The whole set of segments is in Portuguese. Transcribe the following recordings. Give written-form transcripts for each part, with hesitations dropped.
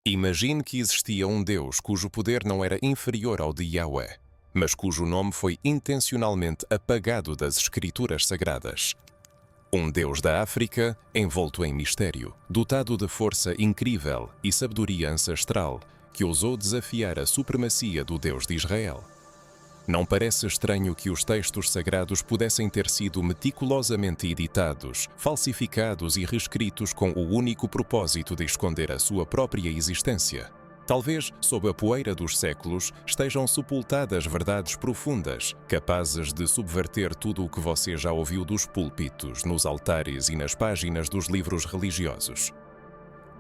Imagine que existia um Deus cujo poder não era inferior ao de Yahweh, mas cujo nome foi intencionalmente apagado das Escrituras Sagradas. Um Deus da África, envolto em mistério, dotado de força incrível e sabedoria ancestral, que ousou desafiar a supremacia do Deus de Israel. Não parece estranho que os textos sagrados pudessem ter sido meticulosamente editados, falsificados e reescritos com o único propósito de esconder a sua própria existência. Talvez, sob a poeira dos séculos, estejam sepultadas verdades profundas, capazes de subverter tudo o que você já ouviu dos púlpitos, nos altares e nas páginas dos livros religiosos.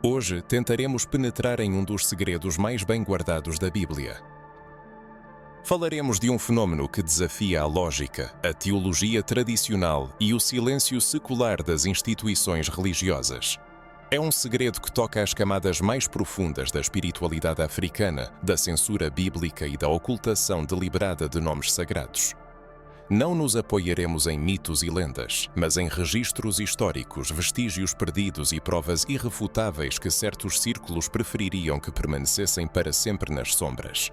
Hoje tentaremos penetrar em um dos segredos mais bem guardados da Bíblia. Falaremos de um fenômeno que desafia a lógica, a teologia tradicional e o silêncio secular das instituições religiosas. É um segredo que toca às camadas mais profundas da espiritualidade africana, da censura bíblica e da ocultação deliberada de nomes sagrados. Não nos apoiaremos em mitos e lendas, mas em registros históricos, vestígios perdidos e provas irrefutáveis que certos círculos prefeririam que permanecessem para sempre nas sombras.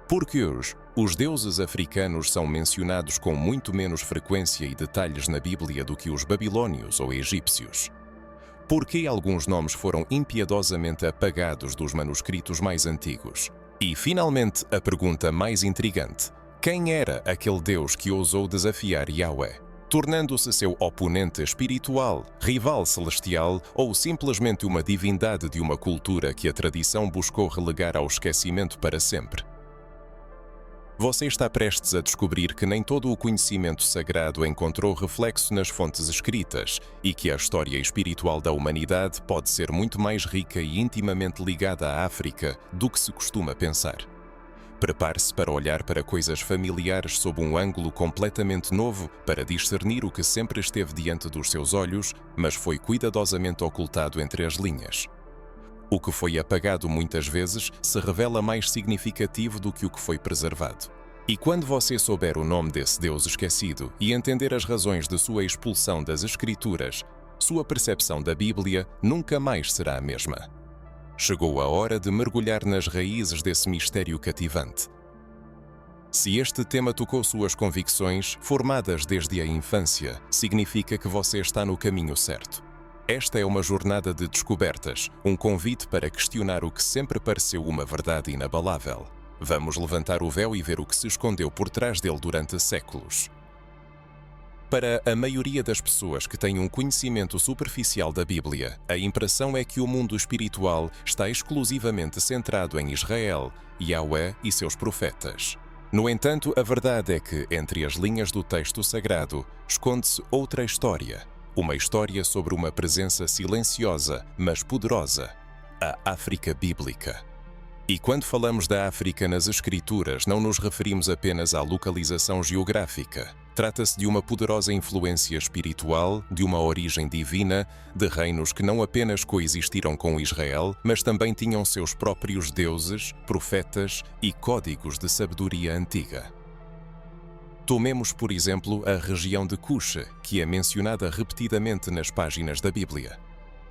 Porque hoje, os deuses africanos são mencionados com muito menos frequência e detalhes na Bíblia do que os babilônios ou egípcios? Por que alguns nomes foram impiedosamente apagados dos manuscritos mais antigos? E, finalmente, a pergunta mais intrigante: quem era aquele Deus que ousou desafiar Yahweh, tornando-se seu oponente espiritual, rival celestial ou simplesmente uma divindade de uma cultura que a tradição buscou relegar ao esquecimento para sempre? Você está prestes a descobrir que nem todo o conhecimento sagrado encontrou reflexo nas fontes escritas e que a história espiritual da humanidade pode ser muito mais rica e intimamente ligada à África do que se costuma pensar. Prepare-se para olhar para coisas familiares sob um ângulo completamente novo para discernir o que sempre esteve diante dos seus olhos, mas foi cuidadosamente ocultado entre as linhas. O que foi apagado muitas vezes se revela mais significativo do que o que foi preservado. E quando você souber o nome desse Deus esquecido e entender as razões de sua expulsão das Escrituras, sua percepção da Bíblia nunca mais será a mesma. Chegou a hora de mergulhar nas raízes desse mistério cativante. Se este tema tocou suas convicções, formadas desde a infância, significa que você está no caminho certo. Esta é uma jornada de descobertas, um convite para questionar o que sempre pareceu uma verdade inabalável. Vamos levantar o véu e ver o que se escondeu por trás dele durante séculos. Para a maioria das pessoas que têm um conhecimento superficial da Bíblia, a impressão é que o mundo espiritual está exclusivamente centrado em Israel, Yahweh e seus profetas. No entanto, a verdade é que, entre as linhas do texto sagrado, esconde-se outra história. Uma história sobre uma presença silenciosa, mas poderosa, a África bíblica. E quando falamos da África nas Escrituras, não nos referimos apenas à localização geográfica. Trata-se de uma poderosa influência espiritual, de uma origem divina, de reinos que não apenas coexistiram com Israel, mas também tinham seus próprios deuses, profetas e códigos de sabedoria antiga. Tomemos, por exemplo, a região de Cush, que é mencionada repetidamente nas páginas da Bíblia.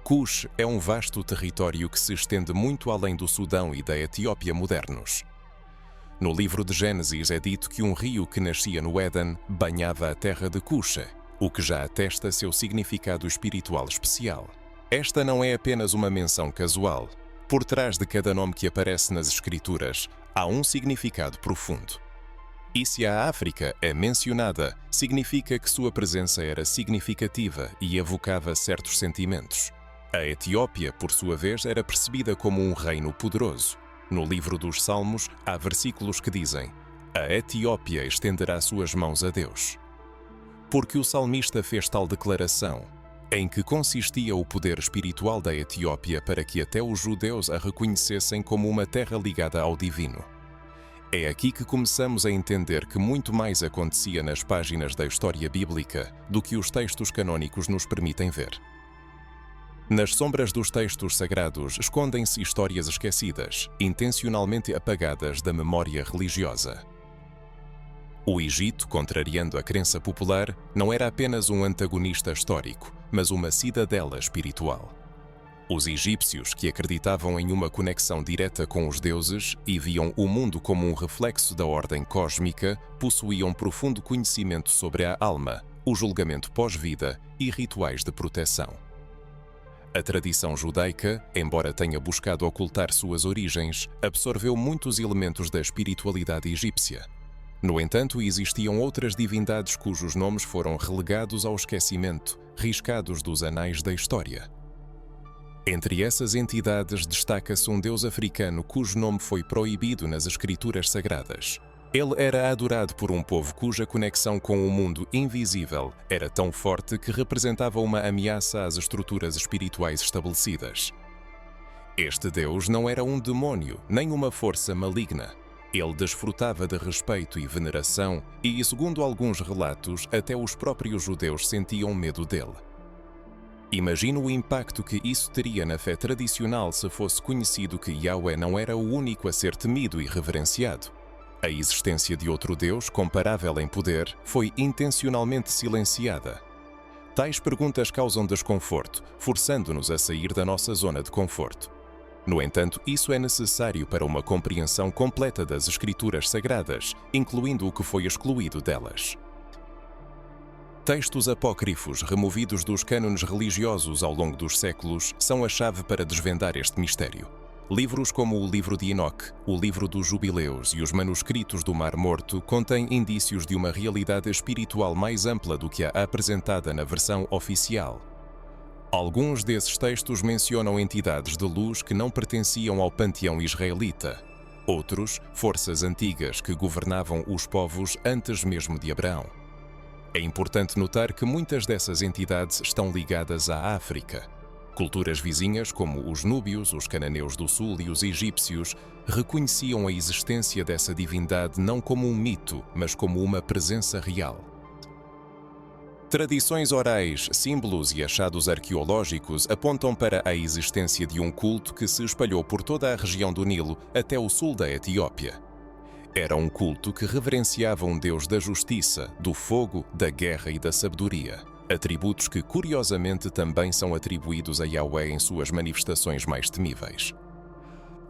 Cush é um vasto território que se estende muito além do Sudão e da Etiópia modernos. No livro de Gênesis é dito que um rio que nascia no Éden banhava a terra de Cush, o que já atesta seu significado espiritual especial. Esta não é apenas uma menção casual. Por trás de cada nome que aparece nas Escrituras, há um significado profundo. E se a África é mencionada, significa que sua presença era significativa e evocava certos sentimentos. A Etiópia, por sua vez, era percebida como um reino poderoso. No livro dos Salmos, há versículos que dizem: a Etiópia estenderá suas mãos a Deus. Porque o salmista fez tal declaração? Em que consistia o poder espiritual da Etiópia para que até os judeus a reconhecessem como uma terra ligada ao divino? É aqui que começamos a entender que muito mais acontecia nas páginas da história bíblica do que os textos canônicos nos permitem ver. Nas sombras dos textos sagrados escondem-se histórias esquecidas, intencionalmente apagadas da memória religiosa. O Egito, contrariando a crença popular, não era apenas um antagonista histórico, mas uma cidadela espiritual. Os egípcios, que acreditavam em uma conexão direta com os deuses e viam o mundo como um reflexo da ordem cósmica, possuíam profundo conhecimento sobre a alma, o julgamento pós-vida e rituais de proteção. A tradição judaica, embora tenha buscado ocultar suas origens, absorveu muitos elementos da espiritualidade egípcia. No entanto, existiam outras divindades cujos nomes foram relegados ao esquecimento, riscados dos anais da história. Entre essas entidades destaca-se um deus africano cujo nome foi proibido nas escrituras sagradas. Ele era adorado por um povo cuja conexão com o mundo invisível era tão forte que representava uma ameaça às estruturas espirituais estabelecidas. Este deus não era um demônio, nem uma força maligna. Ele desfrutava de respeito e veneração e, segundo alguns relatos, até os próprios judeus sentiam medo dele. Imagina o impacto que isso teria na fé tradicional se fosse conhecido que Yahweh não era o único a ser temido e reverenciado. A existência de outro Deus, comparável em poder, foi intencionalmente silenciada. Tais perguntas causam desconforto, forçando-nos a sair da nossa zona de conforto. No entanto, isso é necessário para uma compreensão completa das Escrituras Sagradas, incluindo o que foi excluído delas. Textos apócrifos removidos dos cânones religiosos ao longo dos séculos são a chave para desvendar este mistério. Livros como o Livro de Enoque, o Livro dos Jubileus e os Manuscritos do Mar Morto contêm indícios de uma realidade espiritual mais ampla do que a apresentada na versão oficial. Alguns desses textos mencionam entidades de luz que não pertenciam ao panteão israelita. Outros, forças antigas que governavam os povos antes mesmo de Abraão. É importante notar que muitas dessas entidades estão ligadas à África. Culturas vizinhas, como os núbios, os cananeus do sul e os egípcios, reconheciam a existência dessa divindade não como um mito, mas como uma presença real. Tradições orais, símbolos e achados arqueológicos apontam para a existência de um culto que se espalhou por toda a região do Nilo até o sul da Etiópia. Era um culto que reverenciava um deus da justiça, do fogo, da guerra e da sabedoria, atributos que curiosamente também são atribuídos a Yahweh em suas manifestações mais temíveis.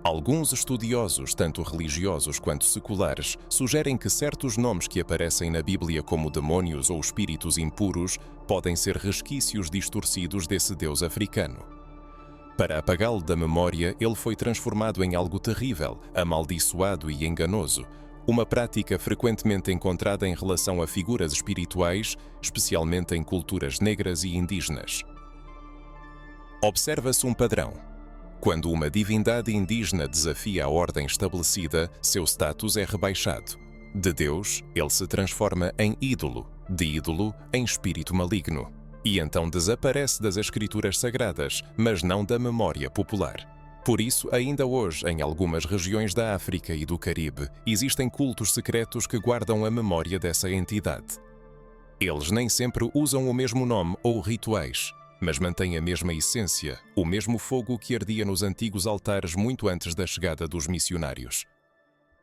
Alguns estudiosos, tanto religiosos quanto seculares, sugerem que certos nomes que aparecem na Bíblia como demônios ou espíritos impuros podem ser resquícios distorcidos desse deus africano. Para apagá-lo da memória, ele foi transformado em algo terrível, amaldiçoado e enganoso, uma prática frequentemente encontrada em relação a figuras espirituais, especialmente em culturas negras e indígenas. Observa-se um padrão. Quando uma divindade indígena desafia a ordem estabelecida, seu status é rebaixado. De Deus, ele se transforma em ídolo, de ídolo em espírito maligno. E então desaparece das escrituras sagradas, mas não da memória popular. Por isso, ainda hoje, em algumas regiões da África e do Caribe, existem cultos secretos que guardam a memória dessa entidade. Eles nem sempre usam o mesmo nome ou rituais, mas mantêm a mesma essência, o mesmo fogo que ardia nos antigos altares muito antes da chegada dos missionários.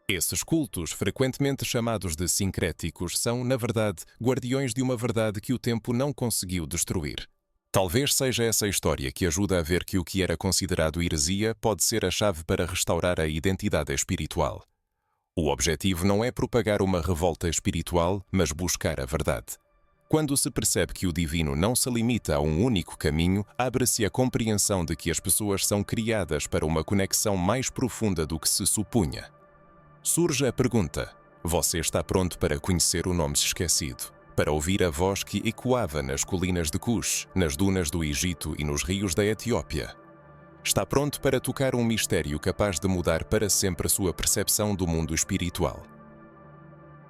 Esses cultos, frequentemente chamados de sincréticos, são, na verdade, guardiões de uma verdade que o tempo não conseguiu destruir. Talvez seja essa história que ajuda a ver que o que era considerado heresia pode ser a chave para restaurar a identidade espiritual. O objetivo não é propagar uma revolta espiritual, mas buscar a verdade. Quando se percebe que o divino não se limita a um único caminho, abre-se a compreensão de que as pessoas são criadas para uma conexão mais profunda do que se supunha. Surge a pergunta: você está pronto para conhecer o nome esquecido? Para ouvir a voz que ecoava nas colinas de Cush, nas dunas do Egito e nos rios da Etiópia? Está pronto para tocar um mistério capaz de mudar para sempre a sua percepção do mundo espiritual?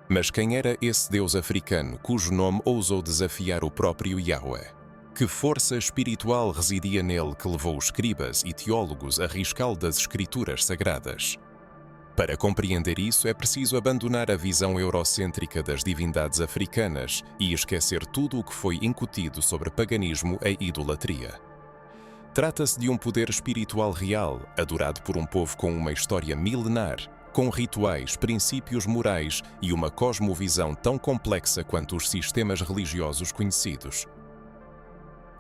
Mas quem era esse deus africano cujo nome ousou desafiar o próprio Yahweh? Que força espiritual residia nele que levou escribas e teólogos a riscá-lo das escrituras sagradas? Para compreender isso, é preciso abandonar a visão eurocêntrica das divindades africanas e esquecer tudo o que foi incutido sobre paganismo e idolatria. Trata-se de um poder espiritual real, adorado por um povo com uma história milenar, com rituais, princípios morais e uma cosmovisão tão complexa quanto os sistemas religiosos conhecidos.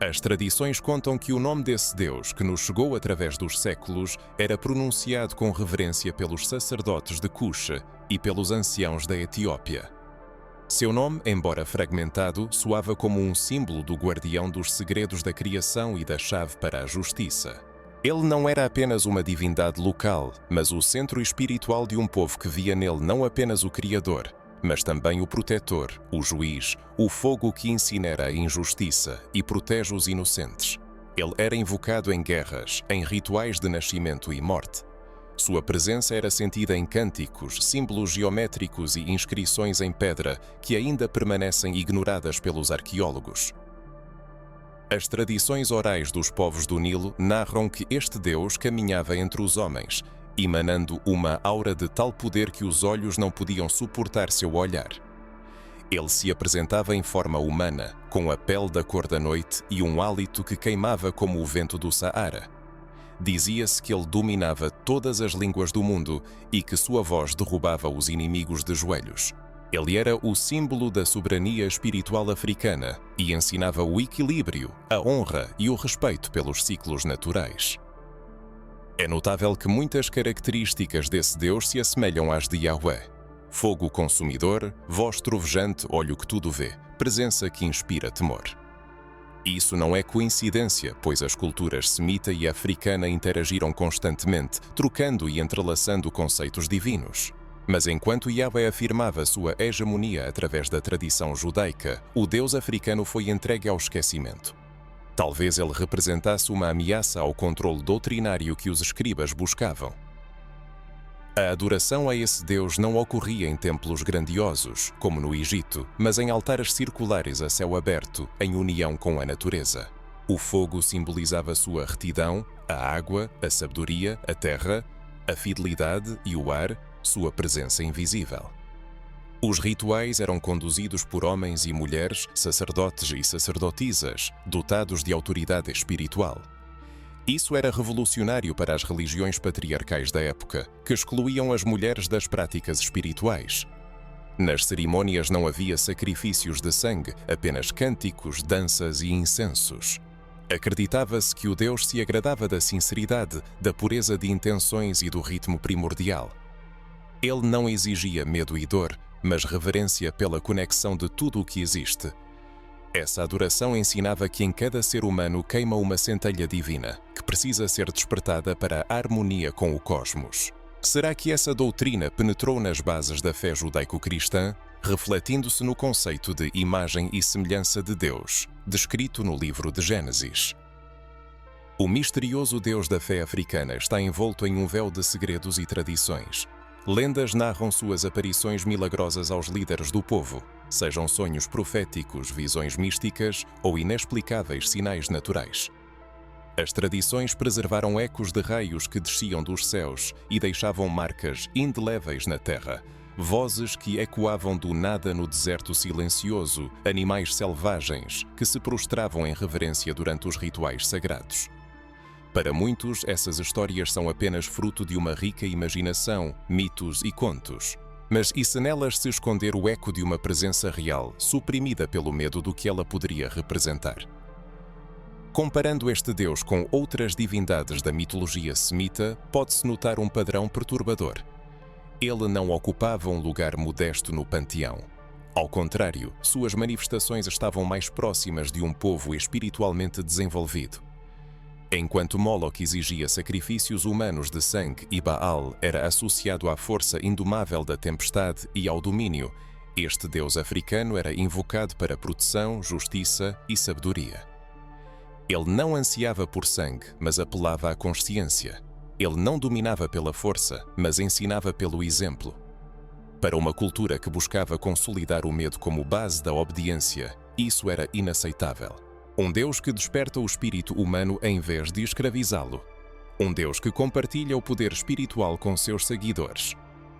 As tradições contam que o nome desse Deus, que nos chegou através dos séculos, era pronunciado com reverência pelos sacerdotes de Cush e pelos anciãos da Etiópia. Seu nome, embora fragmentado, soava como um símbolo do guardião dos segredos da criação e da chave para a justiça. Ele não era apenas uma divindade local, mas o centro espiritual de um povo que via nele não apenas o Criador, mas também o protetor, o juiz, o fogo que incinera a injustiça e protege os inocentes. Ele era invocado em guerras, em rituais de nascimento e morte. Sua presença era sentida em cânticos, símbolos geométricos e inscrições em pedra que ainda permanecem ignoradas pelos arqueólogos. As tradições orais dos povos do Nilo narram que este Deus caminhava entre os homens, emanando uma aura de tal poder que os olhos não podiam suportar seu olhar. Ele se apresentava em forma humana, com a pele da cor da noite e um hálito que queimava como o vento do Saara. Dizia-se que ele dominava todas as línguas do mundo e que sua voz derrubava os inimigos de joelhos. Ele era o símbolo da soberania espiritual africana e ensinava o equilíbrio, a honra e o respeito pelos ciclos naturais. É notável que muitas características desse Deus se assemelham às de Yahweh. Fogo consumidor, voz trovejante, olho que tudo vê, presença que inspira temor. Isso não é coincidência, pois as culturas semita e africana interagiram constantemente, trocando e entrelaçando conceitos divinos. Mas enquanto Yahweh afirmava sua hegemonia através da tradição judaica, o Deus africano foi entregue ao esquecimento. Talvez ele representasse uma ameaça ao controle doutrinário que os escribas buscavam. A adoração a esse Deus não ocorria em templos grandiosos, como no Egito, mas em altares circulares a céu aberto, em união com a natureza. O fogo simbolizava sua retidão, a água, a sabedoria, a terra, a fidelidade e o ar, sua presença invisível. Os rituais eram conduzidos por homens e mulheres, sacerdotes e sacerdotisas, dotados de autoridade espiritual. Isso era revolucionário para as religiões patriarcais da época, que excluíam as mulheres das práticas espirituais. Nas cerimônias não havia sacrifícios de sangue, apenas cânticos, danças e incensos. Acreditava-se que o Deus se agradava da sinceridade, da pureza de intenções e do ritmo primordial. Ele não exigia medo e dor, mas reverência pela conexão de tudo o que existe. Essa adoração ensinava que em cada ser humano queima uma centelha divina, que precisa ser despertada para a harmonia com o cosmos. Será que essa doutrina penetrou nas bases da fé judaico-cristã, refletindo-se no conceito de imagem e semelhança de Deus, descrito no livro de Gênesis? O misterioso Deus da fé africana está envolto em um véu de segredos e tradições. Lendas narram suas aparições milagrosas aos líderes do povo, sejam sonhos proféticos, visões místicas ou inexplicáveis sinais naturais. As tradições preservaram ecos de raios que desciam dos céus e deixavam marcas indeléveis na terra, vozes que ecoavam do nada no deserto silencioso, animais selvagens que se prostravam em reverência durante os rituais sagrados. Para muitos, essas histórias são apenas fruto de uma rica imaginação, mitos e contos. Mas e se nelas se esconder o eco de uma presença real, suprimida pelo medo do que ela poderia representar? Comparando este Deus com outras divindades da mitologia semita, pode-se notar um padrão perturbador. Ele não ocupava um lugar modesto no panteão. Ao contrário, suas manifestações estavam mais próximas de um povo espiritualmente desenvolvido. Enquanto Moloch exigia sacrifícios humanos de sangue e Baal era associado à força indomável da tempestade e ao domínio, este Deus africano era invocado para proteção, justiça e sabedoria. Ele não ansiava por sangue, mas apelava à consciência. Ele não dominava pela força, mas ensinava pelo exemplo. Para uma cultura que buscava consolidar o medo como base da obediência, isso era inaceitável. Um Deus que desperta o espírito humano em vez de escravizá-lo. Um Deus que compartilha o poder espiritual com seus seguidores.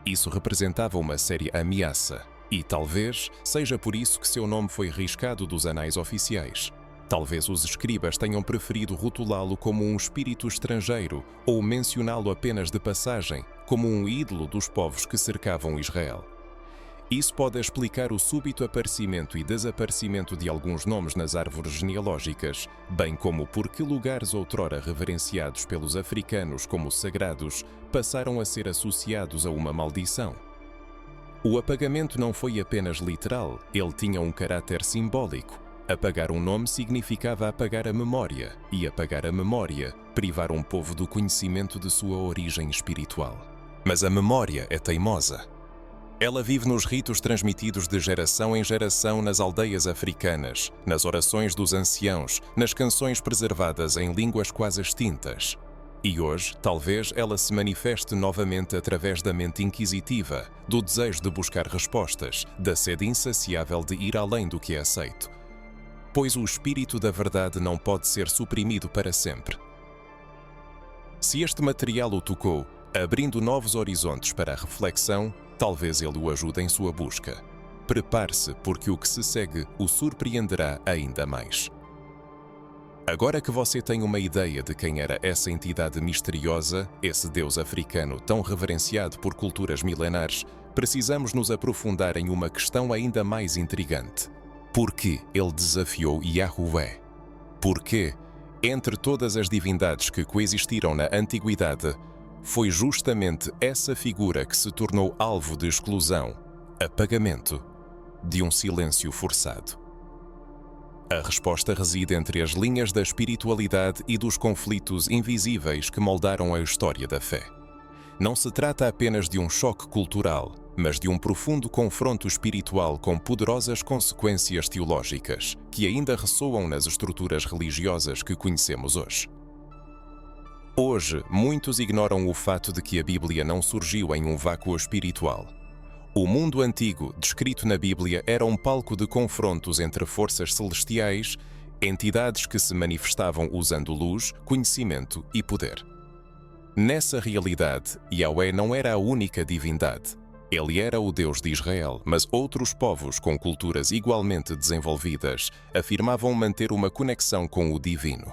Isso representava uma séria ameaça, e talvez seja por isso que seu nome foi riscado dos anais oficiais. Talvez os escribas tenham preferido rotulá-lo como um espírito estrangeiro ou mencioná-lo apenas de passagem, como um ídolo dos povos que cercavam Israel. Isso pode explicar o súbito aparecimento e desaparecimento de alguns nomes nas árvores genealógicas, bem como por que lugares outrora reverenciados pelos africanos como sagrados passaram a ser associados a uma maldição. O apagamento não foi apenas literal, ele tinha um caráter simbólico. Apagar um nome significava apagar a memória, e apagar a memória, privar um povo do conhecimento de sua origem espiritual. Mas a memória é teimosa. Ela vive nos ritos transmitidos de geração em geração nas aldeias africanas, nas orações dos anciãos, nas canções preservadas em línguas quase extintas. E hoje, talvez ela se manifeste novamente através da mente inquisitiva, do desejo de buscar respostas, da sede insaciável de ir além do que é aceito. Pois o espírito da verdade não pode ser suprimido para sempre. Se este material o tocou, abrindo novos horizontes para a reflexão, talvez ele o ajude em sua busca. Prepare-se, porque o que se segue o surpreenderá ainda mais. Agora que você tem uma ideia de quem era essa entidade misteriosa, esse deus africano tão reverenciado por culturas milenares, precisamos nos aprofundar em uma questão ainda mais intrigante. Por que ele desafiou Yahweh? Por que, entre todas as divindades que coexistiram na antiguidade, foi justamente essa figura que se tornou alvo de exclusão, apagamento, de um silêncio forçado? A resposta reside entre as linhas da espiritualidade e dos conflitos invisíveis que moldaram a história da fé. Não se trata apenas de um choque cultural, mas de um profundo confronto espiritual com poderosas consequências teológicas, que ainda ressoam nas estruturas religiosas que conhecemos hoje. Hoje, muitos ignoram o fato de que a Bíblia não surgiu em um vácuo espiritual. O mundo antigo, descrito na Bíblia, era um palco de confrontos entre forças celestiais, entidades que se manifestavam usando luz, conhecimento e poder. Nessa realidade, Yahweh não era a única divindade. Ele era o Deus de Israel, mas outros povos com culturas igualmente desenvolvidas afirmavam manter uma conexão com o divino.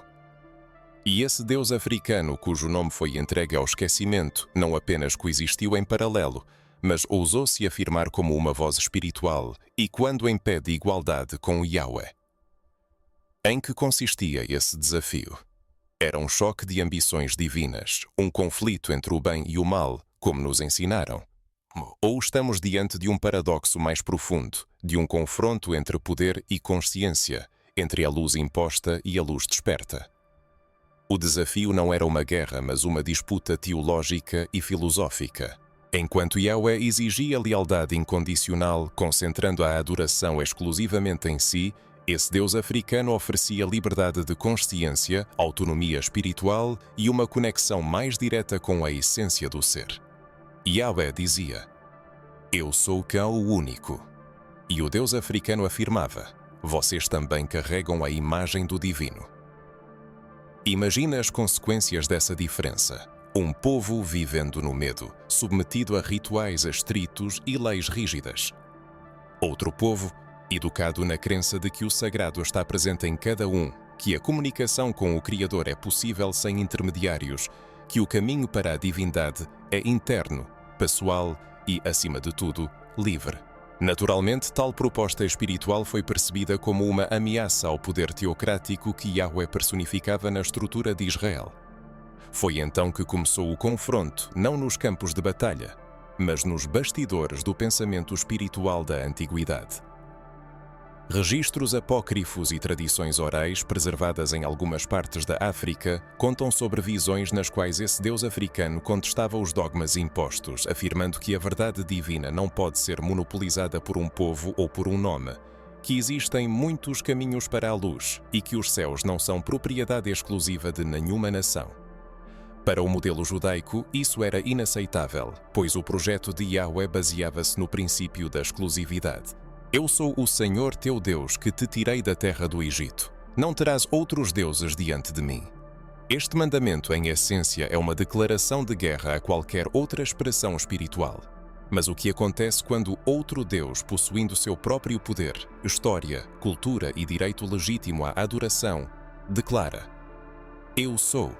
E esse Deus africano, cujo nome foi entregue ao esquecimento, não apenas coexistiu em paralelo, mas ousou-se afirmar como uma voz espiritual e quando em pé de igualdade com Yahweh. Em que consistia esse desafio? Era um choque de ambições divinas, um conflito entre o bem e o mal, como nos ensinaram. Ou estamos diante de um paradoxo mais profundo, de um confronto entre poder e consciência, entre a luz imposta e a luz desperta? O desafio não era uma guerra, mas uma disputa teológica e filosófica. Enquanto Yahweh exigia lealdade incondicional, concentrando a adoração exclusivamente em si, esse Deus africano oferecia liberdade de consciência, autonomia espiritual e uma conexão mais direta com a essência do ser. Yahweh dizia: "Eu sou Cão o único." E o Deus africano afirmava: "Vocês também carregam a imagem do divino." Imagina as consequências dessa diferença. Um povo vivendo no medo, submetido a rituais estritos e leis rígidas. Outro povo, educado na crença de que o sagrado está presente em cada um, que a comunicação com o Criador é possível sem intermediários, que o caminho para a divindade é interno, pessoal e, acima de tudo, livre. Naturalmente, tal proposta espiritual foi percebida como uma ameaça ao poder teocrático que Yahweh personificava na estrutura de Israel. Foi então que começou o confronto, não nos campos de batalha, mas nos bastidores do pensamento espiritual da antiguidade. Registros apócrifos e tradições orais, preservadas em algumas partes da África, contam sobre visões nas quais esse Deus africano contestava os dogmas impostos, afirmando que a verdade divina não pode ser monopolizada por um povo ou por um nome, que existem muitos caminhos para a luz e que os céus não são propriedade exclusiva de nenhuma nação. Para o modelo judaico, isso era inaceitável, pois o projeto de Yahweh baseava-se no princípio da exclusividade. Eu sou o Senhor teu Deus que te tirei da terra do Egito. Não terás outros deuses diante de mim. Este mandamento, em essência, é uma declaração de guerra a qualquer outra expressão espiritual. Mas o que acontece quando outro Deus, possuindo seu próprio poder, história, cultura e direito legítimo à adoração, declara: "Eu sou"?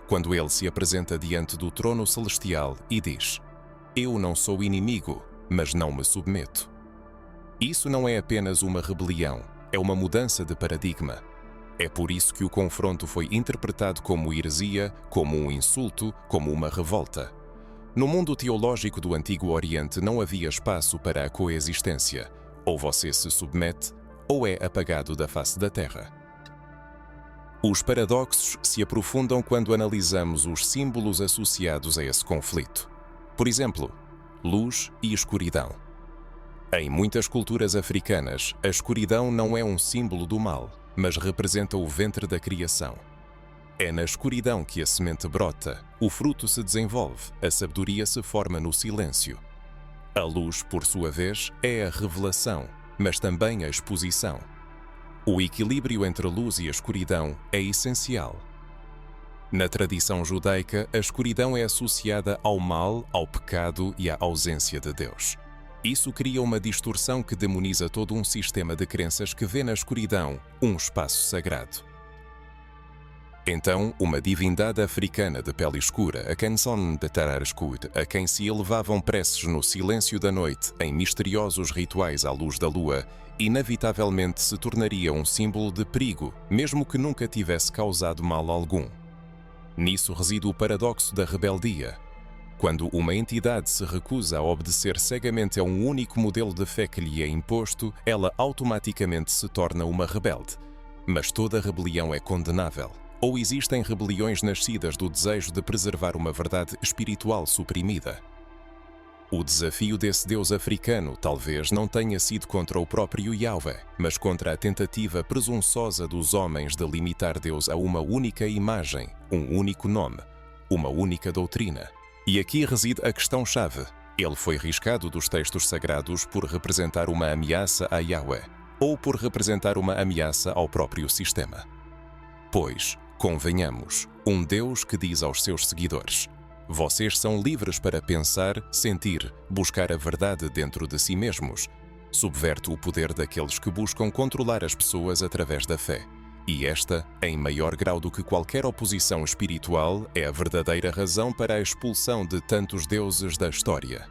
Quando ele se apresenta diante do trono celestial e diz: "Eu não sou inimigo, mas não me submeto. Isso não é apenas uma rebelião, é uma mudança de paradigma. É por isso que o confronto foi interpretado como heresia, como um insulto, como uma revolta. No mundo teológico do Antigo Oriente não havia espaço para a coexistência. Ou você se submete, ou é apagado da face da terra. Os paradoxos se aprofundam quando analisamos os símbolos associados a esse conflito. Por exemplo, luz e escuridão. Em muitas culturas africanas, a escuridão não é um símbolo do mal, mas representa o ventre da criação. É na escuridão que a semente brota, o fruto se desenvolve, a sabedoria se forma no silêncio. A luz, por sua vez, é a revelação, mas também a exposição. O equilíbrio entre a luz e a escuridão é essencial. Na tradição judaica, a escuridão é associada ao mal, ao pecado e à ausência de Deus. Isso cria uma distorção que demoniza todo um sistema de crenças que vê na escuridão um espaço sagrado. Então, uma divindade africana de pele escura, a Kanson Betararaskud, a quem se elevavam preces no silêncio da noite em misteriosos rituais à luz da lua, inevitavelmente se tornaria um símbolo de perigo, mesmo que nunca tivesse causado mal algum. Nisso reside o paradoxo da rebeldia. Quando uma entidade se recusa a obedecer cegamente a um único modelo de fé que lhe é imposto, ela automaticamente se torna uma rebelde. Mas toda rebelião é condenável. Ou existem rebeliões nascidas do desejo de preservar uma verdade espiritual suprimida. O desafio desse Deus africano talvez não tenha sido contra o próprio Yahweh, mas contra a tentativa presunçosa dos homens de limitar Deus a uma única imagem, um único nome, uma única doutrina. E aqui reside a questão-chave. Ele foi riscado dos textos sagrados por representar uma ameaça a Yahweh, ou por representar uma ameaça ao próprio sistema. Pois, convenhamos, um Deus que diz aos seus seguidores: vocês são livres para pensar, sentir, buscar a verdade dentro de si mesmos. Subverte o poder daqueles que buscam controlar as pessoas através da fé. E esta, em maior grau do que qualquer oposição espiritual, é a verdadeira razão para a expulsão de tantos deuses da história.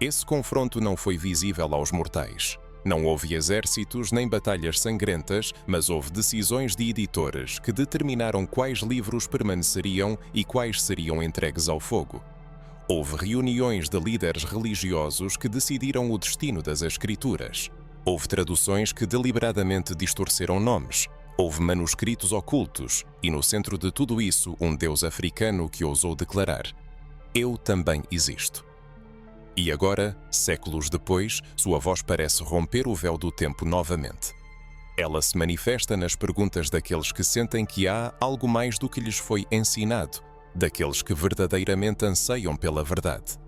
Esse confronto não foi visível aos mortais. Não houve exércitos nem batalhas sangrentas, mas houve decisões de editores que determinaram quais livros permaneceriam e quais seriam entregues ao fogo. Houve reuniões de líderes religiosos que decidiram o destino das Escrituras. Houve traduções que deliberadamente distorceram nomes. Houve manuscritos ocultos, e no centro de tudo isso, um Deus africano que ousou declarar: eu também existo. E agora, séculos depois, sua voz parece romper o véu do tempo novamente. Ela se manifesta nas perguntas daqueles que sentem que há algo mais do que lhes foi ensinado, daqueles que verdadeiramente anseiam pela verdade.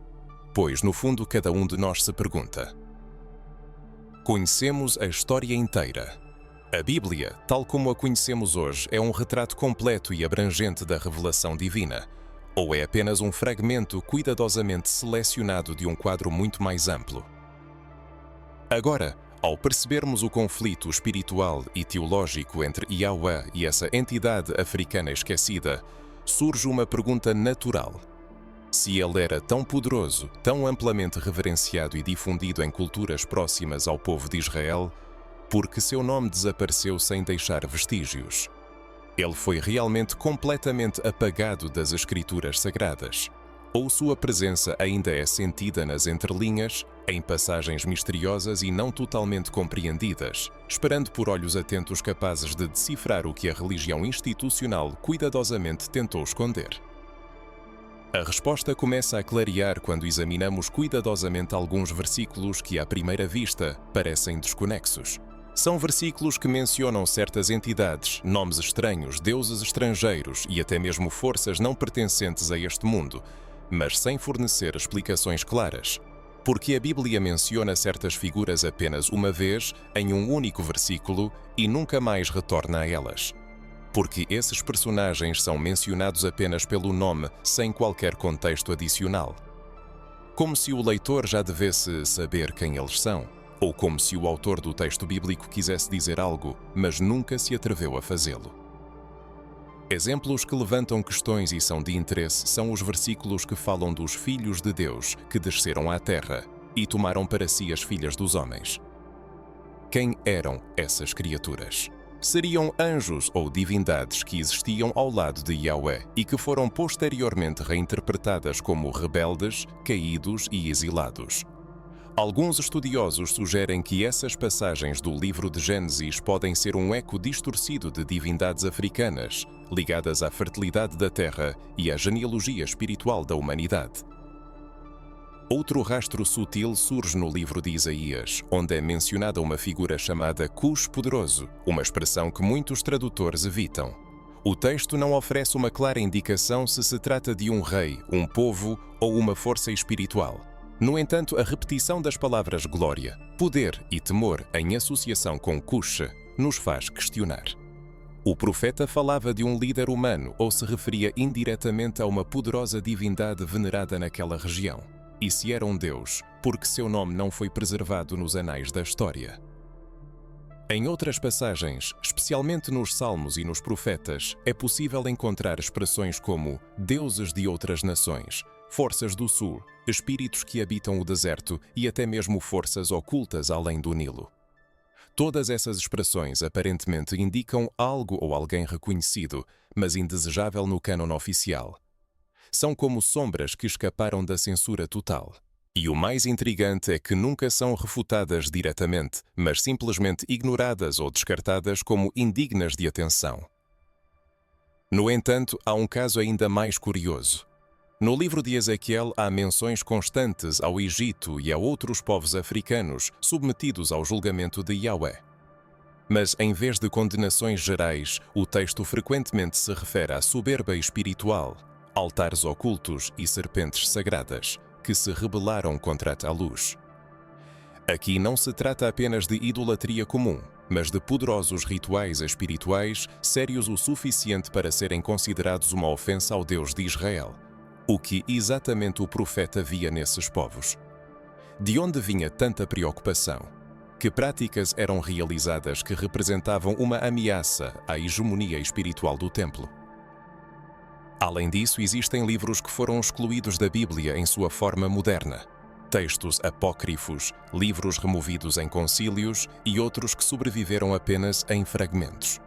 Pois, no fundo, cada um de nós se pergunta: conhecemos a história inteira. A Bíblia, tal como a conhecemos hoje, é um retrato completo e abrangente da revelação divina, ou é apenas um fragmento cuidadosamente selecionado de um quadro muito mais amplo? Agora, ao percebermos o conflito espiritual e teológico entre Yahweh e essa entidade africana esquecida, surge uma pergunta natural. Se ele era tão poderoso, tão amplamente reverenciado e difundido em culturas próximas ao povo de Israel, por que seu nome desapareceu sem deixar vestígios? Ele foi realmente completamente apagado das Escrituras Sagradas? Ou sua presença ainda é sentida nas entrelinhas, em passagens misteriosas e não totalmente compreendidas, esperando por olhos atentos capazes de decifrar o que a religião institucional cuidadosamente tentou esconder? A resposta começa a clarear quando examinamos cuidadosamente alguns versículos que, à primeira vista, parecem desconexos. São versículos que mencionam certas entidades, nomes estranhos, deuses estrangeiros e até mesmo forças não pertencentes a este mundo, mas sem fornecer explicações claras. Porque a Bíblia menciona certas figuras apenas uma vez, em um único versículo, e nunca mais retorna a elas. Porque esses personagens são mencionados apenas pelo nome, sem qualquer contexto adicional. Como se o leitor já devesse saber quem eles são. Ou como se o autor do texto bíblico quisesse dizer algo, mas nunca se atreveu a fazê-lo. Exemplos que levantam questões e são de interesse são os versículos que falam dos filhos de Deus que desceram à terra, e tomaram para si as filhas dos homens. Quem eram essas criaturas? Seriam anjos ou divindades que existiam ao lado de Yahweh e que foram posteriormente reinterpretadas como rebeldes, caídos e exilados. Alguns estudiosos sugerem que essas passagens do livro de Gênesis podem ser um eco distorcido de divindades africanas, ligadas à fertilidade da terra e à genealogia espiritual da humanidade. Outro rastro sutil surge no livro de Isaías, onde é mencionada uma figura chamada Cush Poderoso, uma expressão que muitos tradutores evitam. O texto não oferece uma clara indicação se se trata de um rei, um povo ou uma força espiritual. No entanto, a repetição das palavras glória, poder e temor em associação com Cush nos faz questionar. O profeta falava de um líder humano ou se referia indiretamente a uma poderosa divindade venerada naquela região? E se era um Deus, porque seu nome não foi preservado nos anais da história? Em outras passagens, especialmente nos Salmos e nos Profetas, é possível encontrar expressões como deuses de outras nações, forças do sul, espíritos que habitam o deserto e até mesmo forças ocultas além do Nilo. Todas essas expressões aparentemente indicam algo ou alguém reconhecido, mas indesejável no cânon oficial. São como sombras que escaparam da censura total. E o mais intrigante é que nunca são refutadas diretamente, mas simplesmente ignoradas ou descartadas como indignas de atenção. No entanto, há um caso ainda mais curioso. No livro de Ezequiel há menções constantes ao Egito e a outros povos africanos submetidos ao julgamento de Yahweh. Mas, em vez de condenações gerais, o texto frequentemente se refere à soberba espiritual, altares ocultos e serpentes sagradas, que se rebelaram contra a luz. Aqui não se trata apenas de idolatria comum, mas de poderosos rituais espirituais sérios o suficiente para serem considerados uma ofensa ao Deus de Israel. O que exatamente o profeta via nesses povos? De onde vinha tanta preocupação? Que práticas eram realizadas que representavam uma ameaça à hegemonia espiritual do templo? Além disso, existem livros que foram excluídos da Bíblia em sua forma moderna. Textos apócrifos, livros removidos em concílios e outros que sobreviveram apenas em fragmentos.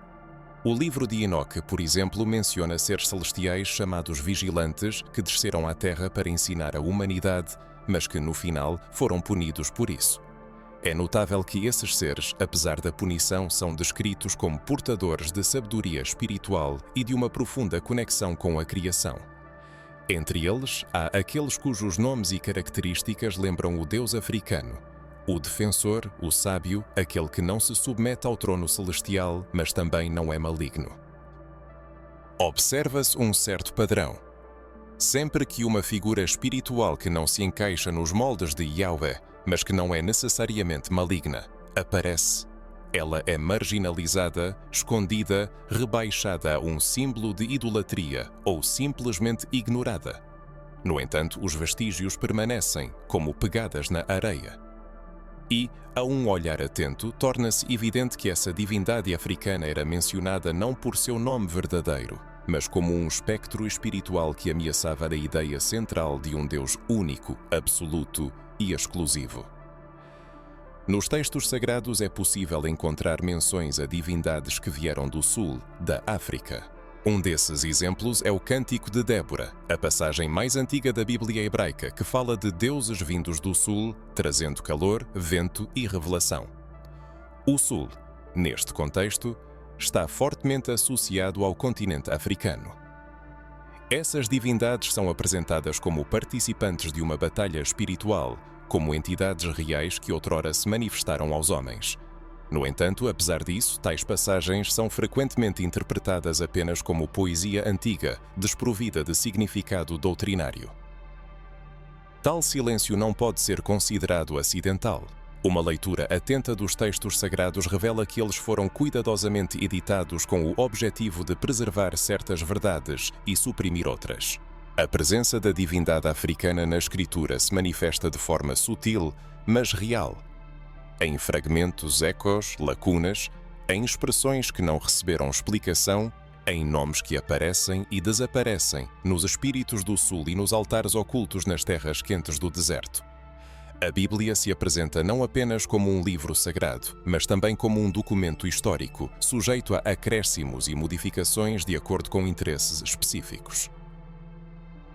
O livro de Enoque, por exemplo, menciona seres celestiais chamados vigilantes que desceram à Terra para ensinar a humanidade, mas que no final foram punidos por isso. É notável que esses seres, apesar da punição, são descritos como portadores de sabedoria espiritual e de uma profunda conexão com a criação. Entre eles, há aqueles cujos nomes e características lembram o Deus africano, o defensor, o sábio, aquele que não se submete ao trono celestial, mas também não é maligno. Observa-se um certo padrão. Sempre que uma figura espiritual que não se encaixa nos moldes de Yahweh, mas que não é necessariamente maligna, aparece, ela é marginalizada, escondida, rebaixada a um símbolo de idolatria ou simplesmente ignorada. No entanto, os vestígios permanecem, como pegadas na areia. E, a um olhar atento, torna-se evidente que essa divindade africana era mencionada não por seu nome verdadeiro, mas como um espectro espiritual que ameaçava a ideia central de um Deus único, absoluto e exclusivo. Nos textos sagrados é possível encontrar menções a divindades que vieram do sul, da África. Um desses exemplos é o Cântico de Débora, a passagem mais antiga da Bíblia hebraica que fala de deuses vindos do sul, trazendo calor, vento e revelação. O sul, neste contexto, está fortemente associado ao continente africano. Essas divindades são apresentadas como participantes de uma batalha espiritual, como entidades reais que outrora se manifestaram aos homens. No entanto, apesar disso, tais passagens são frequentemente interpretadas apenas como poesia antiga, desprovida de significado doutrinário. Tal silêncio não pode ser considerado acidental. Uma leitura atenta dos textos sagrados revela que eles foram cuidadosamente editados com o objetivo de preservar certas verdades e suprimir outras. A presença da divindade africana na Escritura se manifesta de forma sutil, mas real. Em fragmentos, ecos, lacunas, em expressões que não receberam explicação, em nomes que aparecem e desaparecem nos espíritos do sul e nos altares ocultos nas terras quentes do deserto. A Bíblia se apresenta não apenas como um livro sagrado, mas também como um documento histórico, sujeito a acréscimos e modificações de acordo com interesses específicos.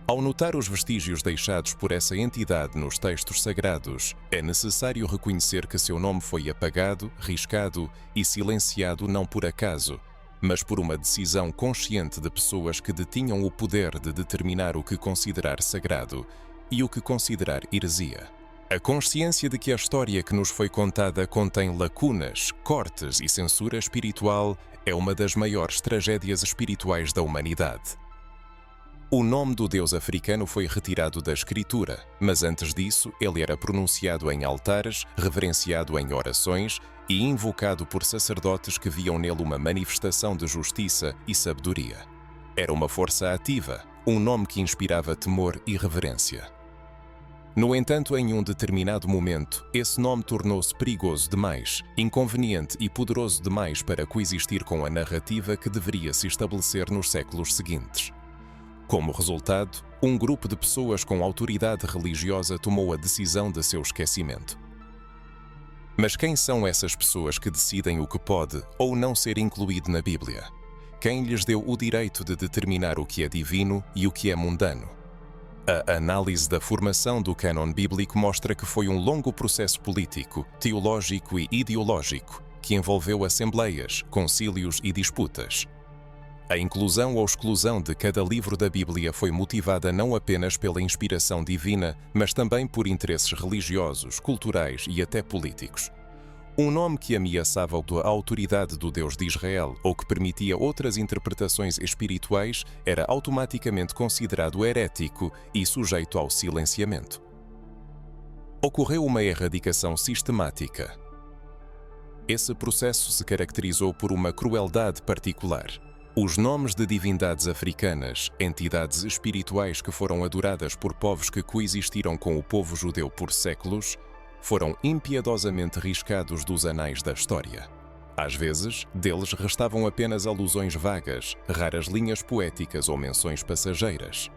Ao notar os vestígios deixados por essa entidade nos textos sagrados, é necessário reconhecer que seu nome foi apagado, riscado e silenciado não por acaso, mas por uma decisão consciente de pessoas que detinham o poder de determinar o que considerar sagrado e o que considerar heresia. A consciência de que a história que nos foi contada contém lacunas, cortes e censura espiritual é uma das maiores tragédias espirituais da humanidade. O nome do deus africano foi retirado da escritura, mas antes disso ele era pronunciado em altares, reverenciado em orações e invocado por sacerdotes que viam nele uma manifestação de justiça e sabedoria. Era uma força ativa, um nome que inspirava temor e reverência. No entanto, em um determinado momento, esse nome tornou-se perigoso demais, inconveniente e poderoso demais para coexistir com a narrativa que deveria se estabelecer nos séculos seguintes. Como resultado, um grupo de pessoas com autoridade religiosa tomou a decisão de seu esquecimento. Mas quem são essas pessoas que decidem o que pode ou não ser incluído na Bíblia? Quem lhes deu o direito de determinar o que é divino e o que é mundano? A análise da formação do cânon bíblico mostra que foi um longo processo político, teológico e ideológico, que envolveu assembleias, concílios e disputas. A inclusão ou exclusão de cada livro da Bíblia foi motivada não apenas pela inspiração divina, mas também por interesses religiosos, culturais e até políticos. Um nome que ameaçava a autoridade do Deus de Israel ou que permitia outras interpretações espirituais era automaticamente considerado herético e sujeito ao silenciamento. Ocorreu uma erradicação sistemática. Esse processo se caracterizou por uma crueldade particular. Os nomes de divindades africanas, entidades espirituais que foram adoradas por povos que coexistiram com o povo judeu por séculos, foram impiedosamente riscados dos anais da história. Às vezes, deles restavam apenas alusões vagas, raras linhas poéticas ou menções passageiras.